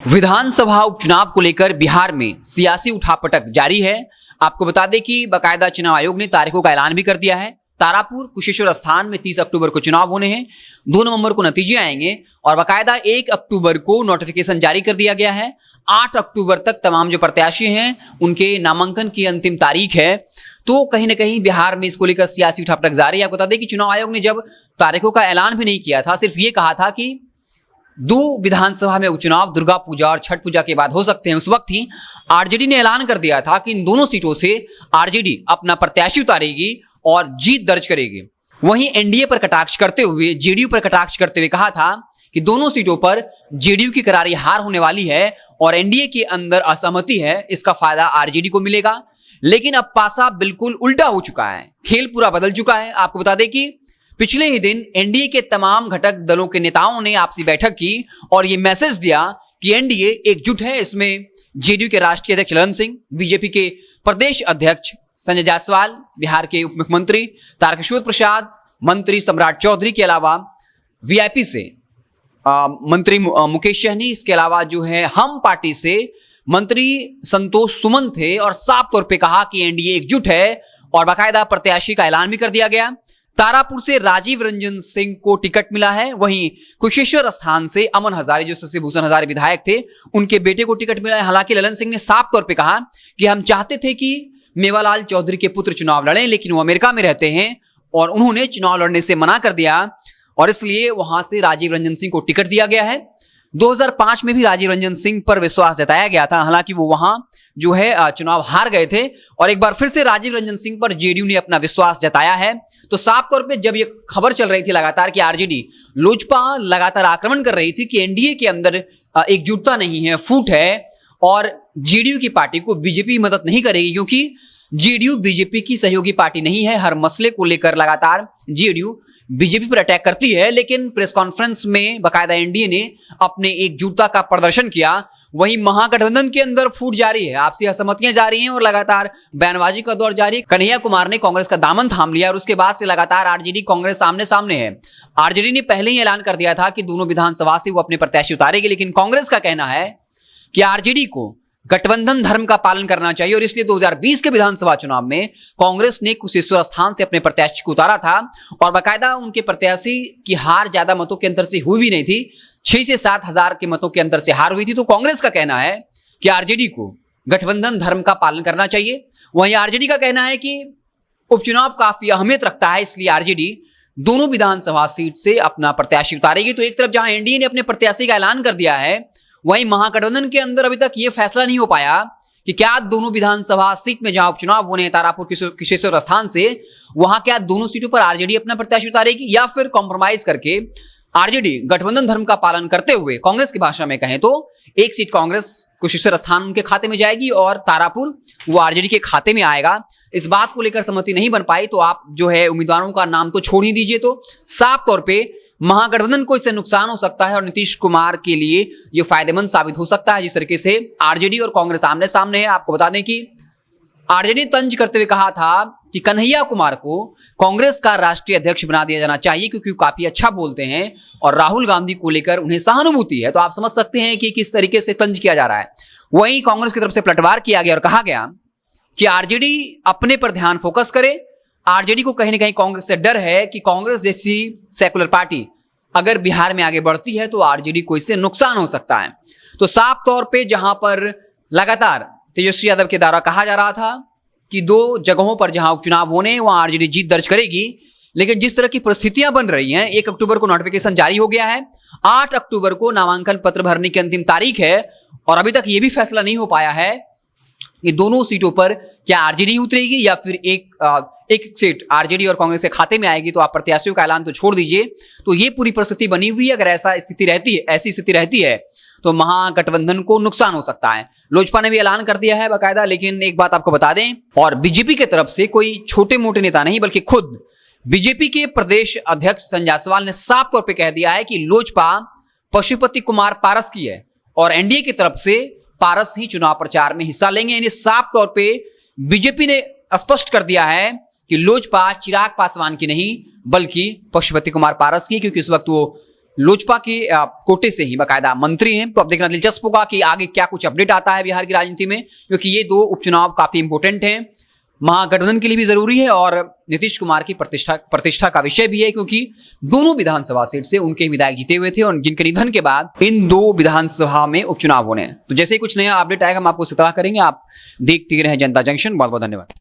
विधानसभा उपचुनाव को लेकर बिहार में सियासी उठापटक जारी है। आपको बता दें कि बाकायदा चुनाव आयोग ने तारीखों का ऐलान भी कर दिया है। तारापुर कुशेश्वर स्थान में 30 अक्टूबर को चुनाव होने हैं, 2 नवंबर को नतीजे आएंगे और बाकायदा 1 अक्टूबर को नोटिफिकेशन जारी कर दिया गया है। 8 अक्टूबर तक तमाम जो प्रत्याशी हैं उनके नामांकन की अंतिम तारीख है। तो कहीं ना कहीं बिहार में इसको लेकर सियासी उठापटक जारी है। आपको बता दें कि चुनाव आयोग ने जब तारीखों का ऐलान भी नहीं किया था, सिर्फ ये कहा था कि 2 विधानसभा में उपचुनाव दुर्गा पूजा और छठ पूजा के बाद हो सकते हैं। उस वक्त ही आरजेडी ने ऐलान कर दिया था कि इन दोनों सीटों से आरजेडी अपना प्रत्याशी उतारेगी और जीत दर्ज करेगी। वहीं एनडीए पर कटाक्ष करते हुए, जेडीयू पर कटाक्ष करते हुए कहा था कि दोनों सीटों पर जेडीयू की करारी हार होने वाली है और एनडीए के अंदर असहमति है, इसका फायदा आरजेडी को मिलेगा। लेकिन अब पासा बिल्कुल उल्टा हो चुका है, खेल पूरा बदल चुका है। आपको बता दें कि पिछले ही दिन एनडीए के तमाम घटक दलों के नेताओं ने आपसी बैठक की और यह मैसेज दिया कि एनडीए एकजुट है। इसमें जेडीयू के राष्ट्रीय अध्यक्ष ललन सिंह, बीजेपी के प्रदेश अध्यक्ष संजय जायसवाल, बिहार के उप मुख्यमंत्री तारकिशोर प्रसाद, मंत्री सम्राट चौधरी के अलावा वीआईपी से मंत्री मुकेश सहनी, इसके अलावा जो है हम पार्टी से मंत्री संतोष सुमन थे और साफ तौर पे कहा कि एनडीए एकजुट है और बाकायदा प्रत्याशी का ऐलान भी कर दिया गया। तारापुर से राजीव रंजन सिंह को टिकट मिला है। वहीं कुशेश्वर स्थान से अमन हजारे, जो शशि भूषण हजारे विधायक थे, उनके बेटे को टिकट मिला है। हालांकि ललन सिंह ने साफ तौर पे कहा कि हम चाहते थे कि मेवालाल चौधरी के पुत्र चुनाव लड़ें, लेकिन वो अमेरिका में रहते हैं और उन्होंने चुनाव लड़ने से मना कर दिया और इसलिए वहां से राजीव रंजन सिंह को टिकट दिया गया है। 2005 में भी राजीव रंजन सिंह पर विश्वास जताया गया था, हालांकि वो वहां जो है चुनाव हार गए थे और एक बार फिर से राजीव रंजन सिंह पर जेडीयू ने अपना विश्वास जताया है। तो साफ तौर पे जब ये खबर चल रही थी लगातार कि आरजेडी लोजपा लगातार आक्रमण कर रही थी कि एनडीए के अंदर एकजुटता नहीं है, फूट है और जेडीयू की पार्टी को बीजेपी मदद नहीं करेगी, क्योंकि जेडीयू बीजेपी की सहयोगी पार्टी नहीं है। हर मसले को लेकर लगातार जेडीयू बीजेपी पर अटैक करती है, लेकिन प्रेस कॉन्फ्रेंस में बाकायदा एनडीए ने अपने एकजुटता का प्रदर्शन किया। वहीं महागठबंधन के अंदर फूट जारी है, आपसी असहमतियां जारी हैं और लगातार बयानबाजी का दौर जारी है। कन्हैया कुमार ने कांग्रेस का दामन थाम लिया और उसके बाद से लगातार आरजेडी कांग्रेस सामने सामने है। आरजेडी ने पहले ही ऐलान कर दिया था कि दोनों विधानसभा से वो अपने प्रत्याशी उतारेगी, लेकिन कांग्रेस का कहना है कि आरजेडी को गठबंधन धर्म का पालन करना चाहिए और इसलिए 2020 के विधानसभा चुनाव में कांग्रेस ने कुशेश्वर स्थान से अपने प्रत्याशी को उतारा था और बाकायदा उनके प्रत्याशी की हार ज्यादा मतों के अंतर से हुई भी नहीं थी, 6 से 7 हजार के मतों के अंतर से हार हुई थी। तो कांग्रेस का कहना है कि आरजेडी को गठबंधन धर्म का पालन करना चाहिए। वहीं आरजेडी का कहना है कि उपचुनाव काफी अहमियत रखता है, इसलिए आरजेडी दोनों विधानसभा सीट से अपना प्रत्याशी उतारेगी। तो एक तरफ जहां एनडीए ने अपने प्रत्याशी का ऐलान कर दिया है, वहीं महागठबंधन के अंदर अभी तक यह फैसला नहीं हो पाया कि क्या दोनों विधानसभा सीट में जहां उपचुनाव होने हैं तारापुर कुशेश्वर स्थान से, वहां क्या दोनों सीटों पर आरजेडी अपना प्रत्याशी उतारेगी या फिर कॉम्प्रोमाइज करके आरजेडी गठबंधन धर्म का पालन करते हुए, कांग्रेस की भाषा में कहें तो, एक सीट कांग्रेस कुशेश्वर स्थान उनके खाते में जाएगी और तारापुर वो आरजेडी के खाते में आएगा। इस बात को लेकर सहमति नहीं बन पाई तो आप जो है उम्मीदवारों का नाम तो छोड़ ही दीजिए। तो साफ तौर पे महागठबंधन को इससे नुकसान हो सकता है और नीतीश कुमार के लिए यह फायदेमंद साबित हो सकता है, जिस तरीके से आरजेडी और कांग्रेस आमने सामने है। आपको बता दें कि आरजेडी ने तंज करते हुए कहा था कि कन्हैया कुमार को कांग्रेस का राष्ट्रीय अध्यक्ष बना दिया जाना चाहिए, क्योंकि वो काफी अच्छा बोलते हैं और राहुल गांधी को लेकर उन्हें सहानुभूति है। तो आप समझ सकते हैं कि किस तरीके से तंज किया जा रहा है। वहीं कांग्रेस की तरफ से पलटवार किया गया और कहा गया कि आरजेडी अपने पर ध्यान फोकस करे। आरजेडी को कहीं ना कहीं कांग्रेस से डर है कि कांग्रेस जैसी सेकुलर पार्टी अगर बिहार में आगे बढ़ती है तो आरजेडी को इससे नुकसान हो सकता है। तो साफ तौर पे जहां पर लगातार तेजस्वी यादव के द्वारा कहा जा रहा था कि 2 जगहों पर जहां उपचुनाव होने वहां आरजेडी जीत दर्ज करेगी, लेकिन जिस तरह की परिस्थितियां बन रही हैं, 1 अक्टूबर को नोटिफिकेशन जारी हो गया है, 8 अक्टूबर को नामांकन पत्र भरने की अंतिम तारीख है और अभी तक यह भी फैसला नहीं हो पाया है कि दोनों सीटों पर क्या आरजेडी उतरेगी या फिर एक सीट आरजेडी और कांग्रेस के खाते में आएगी। तो आप प्रत्याशियों का ऐलान तो छोड़ दीजिए। तो ये पूरी परिस्थिति बनी हुई है। अगर ऐसी स्थिति रहती है तो महागठबंधन को नुकसान हो सकता है। लोजपा ने भी ऐलान कर दिया है बाकायदा, लेकिन एक बात आपको बता दें, और बीजेपी की तरफ से कोई छोटे मोटे नेता नहीं बल्कि खुद बीजेपी के प्रदेश अध्यक्ष संजय जायसवाल ने साफ तौर पर कह दिया है कि लोजपा पशुपति कुमार पारस की है और एनडीए की तरफ से पारस ही चुनाव प्रचार में हिस्सा लेंगे। यानी साफ तौर पे बीजेपी ने स्पष्ट कर दिया है कि लोजपा चिराग पासवान की नहीं बल्कि पशुपति कुमार पारस की, क्योंकि इस वक्त वो लोजपा के कोटे से ही बाकायदा मंत्री हैं। तो अब देखना दिलचस्प होगा कि आगे क्या कुछ अपडेट आता है बिहार की राजनीति में, क्योंकि ये 2 उपचुनाव काफी इंपोर्टेंट हैं, महागठबंधन के लिए भी जरूरी है और नीतीश कुमार की प्रतिष्ठा का विषय भी है, क्योंकि दोनों विधानसभा सीट से उनके विधायक जीते हुए थे और जिनके निधन के बाद इन 2 विधानसभा में उपचुनाव होने हैं। तो जैसे ही कुछ नया अपडेट आएगा हम आपको सतर्क करेंगे। आप देखते रहे जनता जंक्शन। बहुत बहुत धन्यवाद।